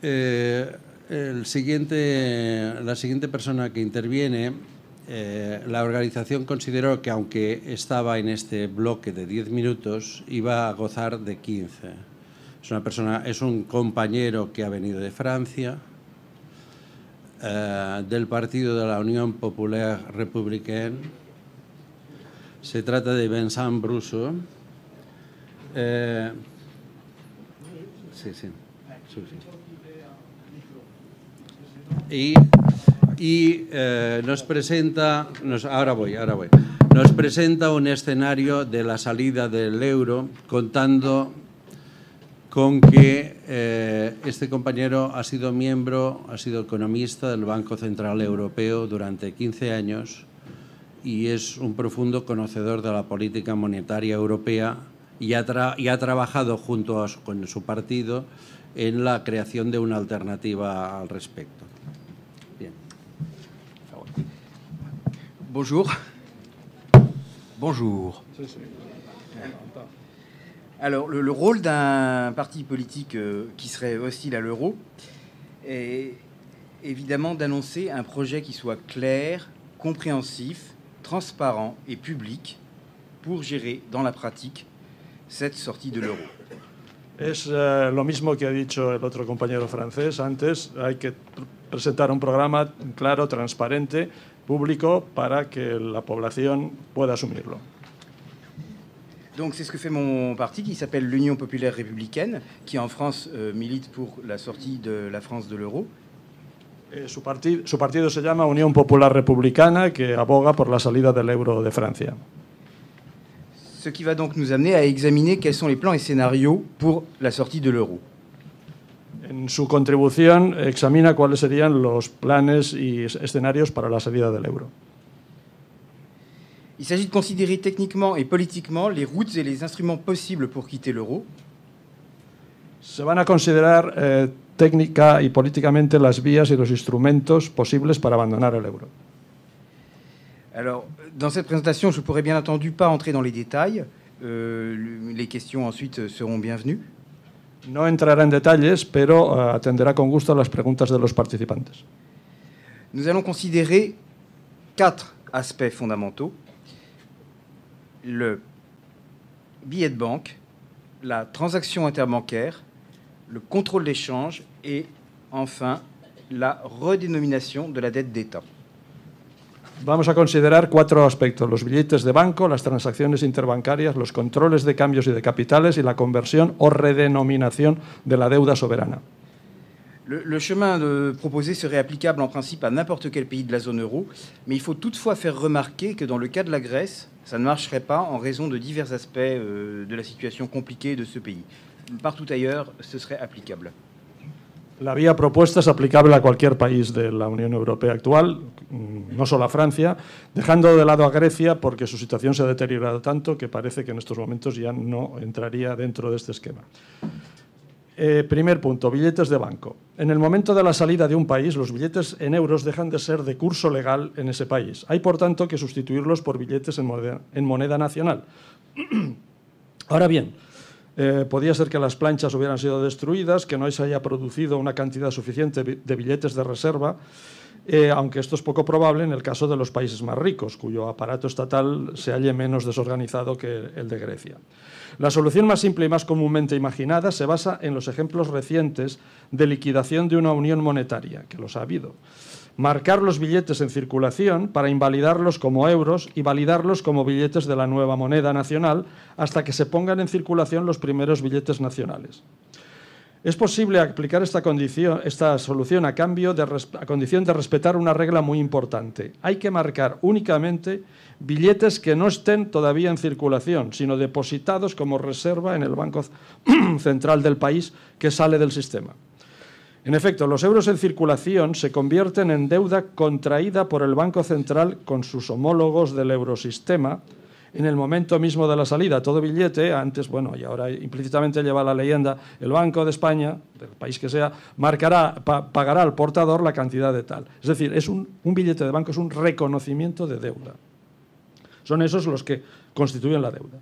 la siguiente persona que interviene, la organización consideró que aunque estaba en este bloque de 10 minutos, iba a gozar de 15. Es un compañero que ha venido de Francia, del partido de la Unión Populaire Républicaine. Se trata de Vincent Brousseau. Y nos presenta, nos presenta un escenario de la salida del euro, contando con que este compañero ha sido economista del Banco Central Europeo durante 15 años y es un profundo conocedor de la política monetaria europea y ha trabajado junto con su partido en la creación de una alternativa al respecto. Bien. Bonjour. Bonjour. Alors, le rôle d'un parti politique qui serait hostile à l'euro est évidemment d'annoncer un projet qui soit clair, compréhensif, transparent et public pour gérer dans la pratique cette sortie de l'euro. Es lo mismo que ha dicho el otro compañero francés antes. Hay que presentar un programa claro, transparente, público, para que la población pueda asumirlo. Donc c'est ce que fait mon parti qui s'appelle l'Union Populaire Républicaine, qui en France milite pour la sortie de la France de l'euro. Su partido se llama Unión Popular Republicana, que aboga por la salida del euro de Francia. Ce qui va donc nous amener à examiner quels sont les plans et scénarios pour la sortie de l'euro. En su contribución examina cuáles serían los planes y escenarios para la salida del euro. Il s'agit de considérer techniquement et politiquement les routes et les instruments possibles pour quitter l'euro. Se van a considerar técnica y políticamente las vías y los instrumentos posibles para abandonar el euro. Alors, dans cette présentation, je ne pourrais bien entendu pas entrer dans les détails. Les questions ensuite seront bienvenues. No entrará en detalles, pero atenderá con gusto a las preguntas de los participantes. Nous allons considérer 4 aspects fondamentaux. Le billet de banque, la transaction interbancaire, le contrôle d'échange et enfin la redénomination de la dette d'État. Vamos a considerar 4 aspectos: los billetes de banco, las transacciones interbancarias, los controles de cambios y de capitales y la conversión o redenominación de la deuda soberana. Le chemin proposé serait applicable en principe à n'importe quel pays de la zone euro, mais il faut toutefois faire remarquer que dans le cas de la Grèce, ça ne marcherait pas en raison de divers aspects de la situation compliquée de ce pays. Partout ailleurs, ce serait applicable. La vía propuesta es aplicable a cualquier país de la Unión Europea actual, no solo a Francia, dejando de lado a Grecia porque su situación se ha deteriorado tanto que parece que en estos momentos ya no entraría dentro de este esquema. Primer punto, billetes de banco. En el momento de la salida de un país, los billetes en euros dejan de ser de curso legal en ese país. Hay, por tanto, que sustituirlos por billetes en moneda nacional. Ahora bien, podía ser que las planchas hubieran sido destruidas, que no se haya producido una cantidad suficiente de billetes de reserva, aunque esto es poco probable en el caso de los países más ricos, cuyo aparato estatal se halle menos desorganizado que el de Grecia. La solución más simple y más comúnmente imaginada se basa en los ejemplos recientes de liquidación de una unión monetaria, que los ha habido. Marcar los billetes en circulación para invalidarlos como euros y validarlos como billetes de la nueva moneda nacional hasta que se pongan en circulación los primeros billetes nacionales. Es posible aplicar esta solución a condición de respetar una regla muy importante. Hay que marcar únicamente billetes que no estén todavía en circulación, sino depositados como reserva en el Banco Central del país que sale del sistema. En efecto, los euros en circulación se convierten en deuda contraída por el Banco Central con sus homólogos del eurosistema en el momento mismo de la salida. Todo billete, antes, bueno, y ahora implícitamente lleva la leyenda, el Banco de España, del país que sea, pagará al portador la cantidad de tal. Es decir, un billete de banco es un reconocimiento de deuda. Son esos los que constituyen la deuda.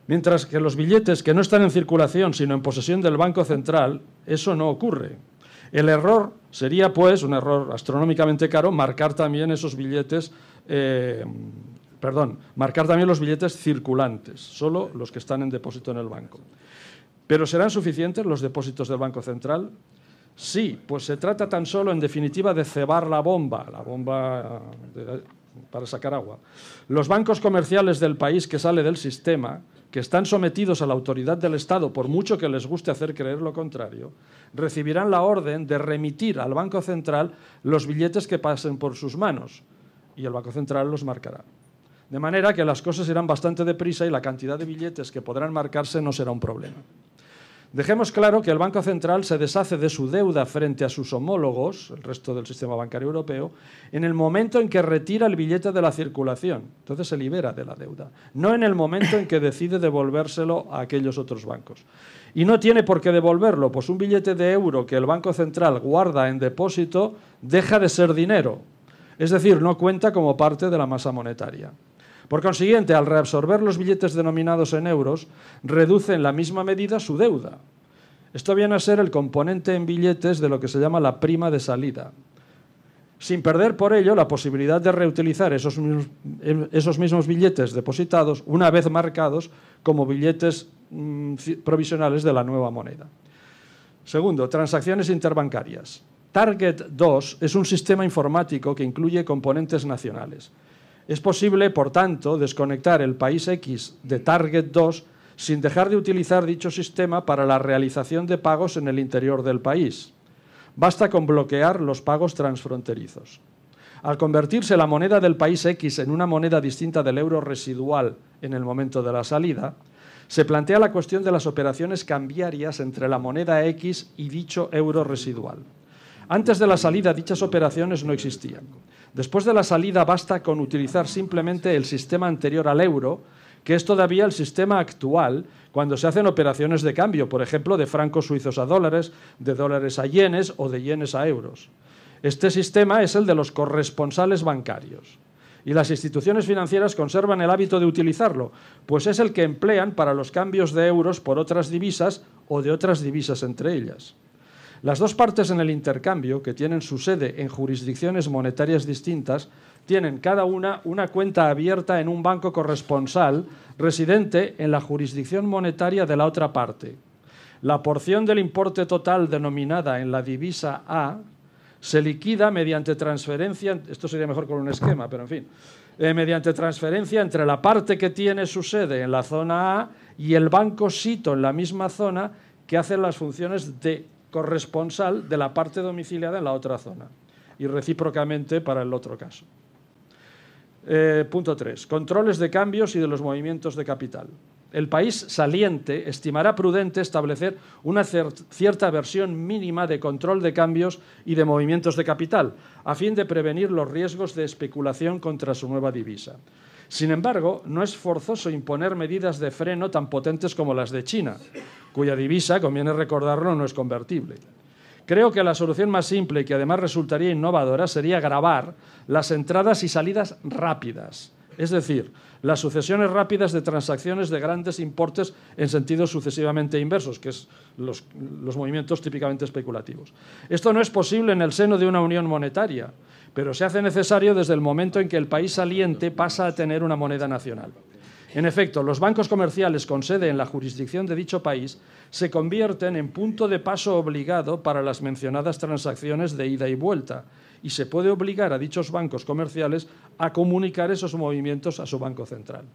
Mientras que los billetes que no están en circulación, sino en posesión del Banco Central, eso no ocurre. El error sería, pues, un error astronómicamente caro, marcar también esos billetes, marcar también los billetes circulantes, solo los que están en depósito en el banco. ¿Pero serán suficientes los depósitos del Banco Central? Sí, pues se trata tan solo, en definitiva, de cebar la bomba para sacar agua. Los bancos comerciales del país que sale del sistema, que están sometidos a la autoridad del Estado, por mucho que les guste hacer creer lo contrario, recibirán la orden de remitir al Banco Central los billetes que pasen por sus manos, y el Banco Central los marcará. De manera que las cosas irán bastante deprisa y la cantidad de billetes que podrán marcarse no será un problema. Dejemos claro que el Banco Central se deshace de su deuda frente a sus homólogos, el resto del sistema bancario europeo, en el momento en que retira el billete de la circulación. Entonces se libera de la deuda, no en el momento en que decide devolvérselo a aquellos otros bancos. Y no tiene por qué devolverlo, pues un billete de euro que el Banco Central guarda en depósito deja de ser dinero, es decir, no cuenta como parte de la masa monetaria. Por consiguiente, al reabsorber los billetes denominados en euros, reduce en la misma medida su deuda. Esto viene a ser el componente en billetes de lo que se llama la prima de salida, sin perder por ello la posibilidad de reutilizar esos mismos billetes depositados, una vez marcados, como billetes provisionales de la nueva moneda. Segundo, transacciones interbancarias. Target 2 es un sistema informático que incluye componentes nacionales. Es posible, por tanto, desconectar el país X de Target 2 sin dejar de utilizar dicho sistema para la realización de pagos en el interior del país. Basta con bloquear los pagos transfronterizos. Al convertirse la moneda del país X en una moneda distinta del euro residual en el momento de la salida, se plantea la cuestión de las operaciones cambiarias entre la moneda X y dicho euro residual. Antes de la salida, dichas operaciones no existían. Después de la salida basta con utilizar simplemente el sistema anterior al euro, que es todavía el sistema actual cuando se hacen operaciones de cambio, por ejemplo, de francos suizos a dólares, de dólares a yenes o de yenes a euros. Este sistema es el de los corresponsales bancarios. Y las instituciones financieras conservan el hábito de utilizarlo, pues es el que emplean para los cambios de euros por otras divisas o de otras divisas entre ellas. Las dos partes en el intercambio, que tienen su sede en jurisdicciones monetarias distintas, tienen cada una cuenta abierta en un banco corresponsal residente en la jurisdicción monetaria de la otra parte. La porción del importe total denominada en la divisa A se liquida mediante transferencia, esto sería mejor con un esquema, pero en fin, mediante transferencia entre la parte que tiene su sede en la zona A y el banco sito en la misma zona que hace las funciones de corresponsal de la parte domiciliada en la otra zona y recíprocamente para el otro caso. Punto 3. Controles de cambios y de los movimientos de capital. El país saliente estimará prudente establecer una cierta versión mínima de control de cambios y de movimientos de capital, a fin de prevenir los riesgos de especulación contra su nueva divisa. Sin embargo, no es forzoso imponer medidas de freno tan potentes como las de China, cuya divisa, conviene recordarlo, no es convertible. Creo que la solución más simple y que además resultaría innovadora sería gravar las entradas y salidas rápidas, es decir, las sucesiones rápidas de transacciones de grandes importes en sentidos sucesivamente inversos, que es los movimientos típicamente especulativos. Esto no es posible en el seno de una unión monetaria, pero se hace necesario desde el momento en que el país saliente pasa a tener una moneda nacional. En efecto, los bancos comerciales con sede en la jurisdicción de dicho país se convierten en punto de paso obligado para las mencionadas transacciones de ida y vuelta, y se puede obligar a dichos bancos comerciales a comunicar esos movimientos a su banco central.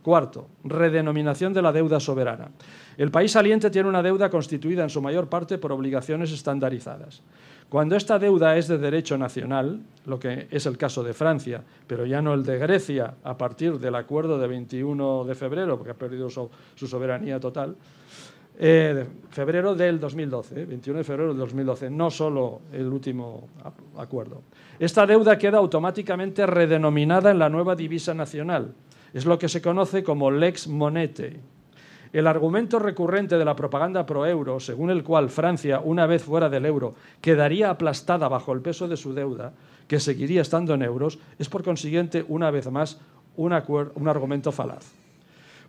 Cuarto, redenominación de la deuda soberana. El país saliente tiene una deuda constituida en su mayor parte por obligaciones estandarizadas. Cuando esta deuda es de derecho nacional, lo que es el caso de Francia, pero ya no el de Grecia, a partir del acuerdo de 21 de febrero, porque ha perdido su soberanía total, febrero del 2012, 21 de febrero del 2012, no solo el último acuerdo. Esta deuda queda automáticamente redenominada en la nueva divisa nacional. Es lo que se conoce como lex monetae. El argumento recurrente de la propaganda pro-euro, según el cual Francia, una vez fuera del euro, quedaría aplastada bajo el peso de su deuda, que seguiría estando en euros, es por consiguiente, una vez más, un argumento falaz.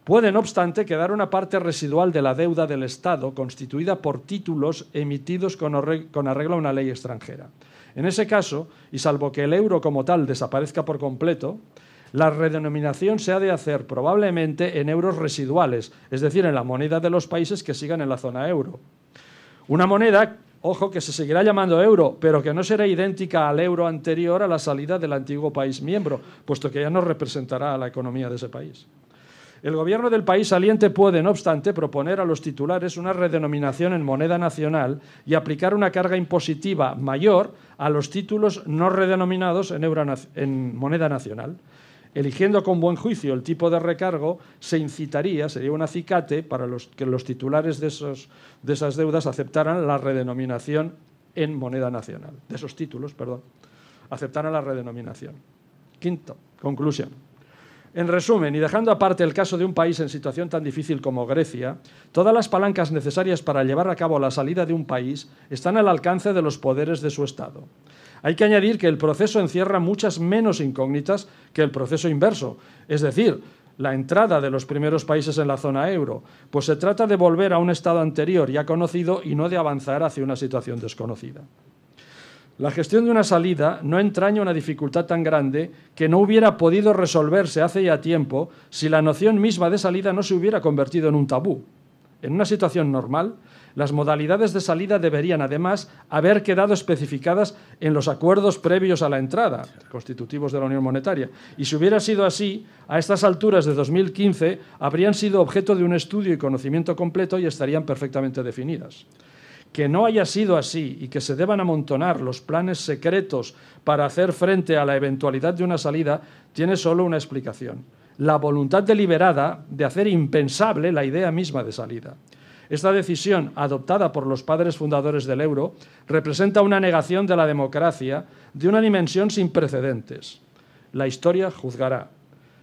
Puede, no obstante, quedar una parte residual de la deuda del Estado constituida por títulos emitidos con arreglo a una ley extranjera. En ese caso, y salvo que el euro como tal desaparezca por completo, la redenominación se ha de hacer probablemente en euros residuales, es decir, en la moneda de los países que sigan en la zona euro. Una moneda, ojo, que se seguirá llamando euro, pero que no será idéntica al euro anterior a la salida del antiguo país miembro, puesto que ya no representará a la economía de ese país. El gobierno del país saliente puede, no obstante, proponer a los titulares una redenominación en moneda nacional y aplicar una carga impositiva mayor a los títulos no redenominados en moneda nacional. Eligiendo con buen juicio el tipo de recargo, se incitaría, sería un acicate para que los titulares de esas deudas aceptaran la redenominación en moneda nacional. De esos títulos, perdón, aceptaran la redenominación. Quinto, conclusión. En resumen, y dejando aparte el caso de un país en situación tan difícil como Grecia, todas las palancas necesarias para llevar a cabo la salida de un país están al alcance de los poderes de su Estado. Hay que añadir que el proceso encierra muchas menos incógnitas que el proceso inverso, es decir, la entrada de los primeros países en la zona euro, pues se trata de volver a un estado anterior ya conocido y no de avanzar hacia una situación desconocida. La gestión de una salida no entraña una dificultad tan grande que no hubiera podido resolverse hace ya tiempo si la noción misma de salida no se hubiera convertido en un tabú. En una situación normal, las modalidades de salida deberían, además, haber quedado especificadas en los acuerdos previos a la entrada, constitutivos de la Unión Monetaria. Y si hubiera sido así, a estas alturas de 2015 habrían sido objeto de un estudio y conocimiento completo y estarían perfectamente definidas. Que no haya sido así y que se deban amontonar los planes secretos para hacer frente a la eventualidad de una salida tiene solo una explicación: la voluntad deliberada de hacer impensable la idea misma de salida. Esta decisión, adoptada por los padres fundadores del euro, representa una negación de la democracia de una dimensión sin precedentes. La historia juzgará.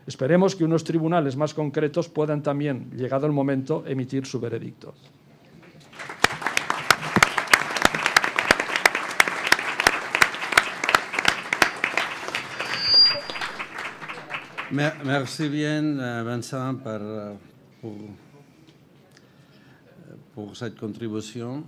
Esperemos que unos tribunales más concretos puedan también, llegado el momento, emitir su veredicto. Merci bien, Vincent, pour cette contribution.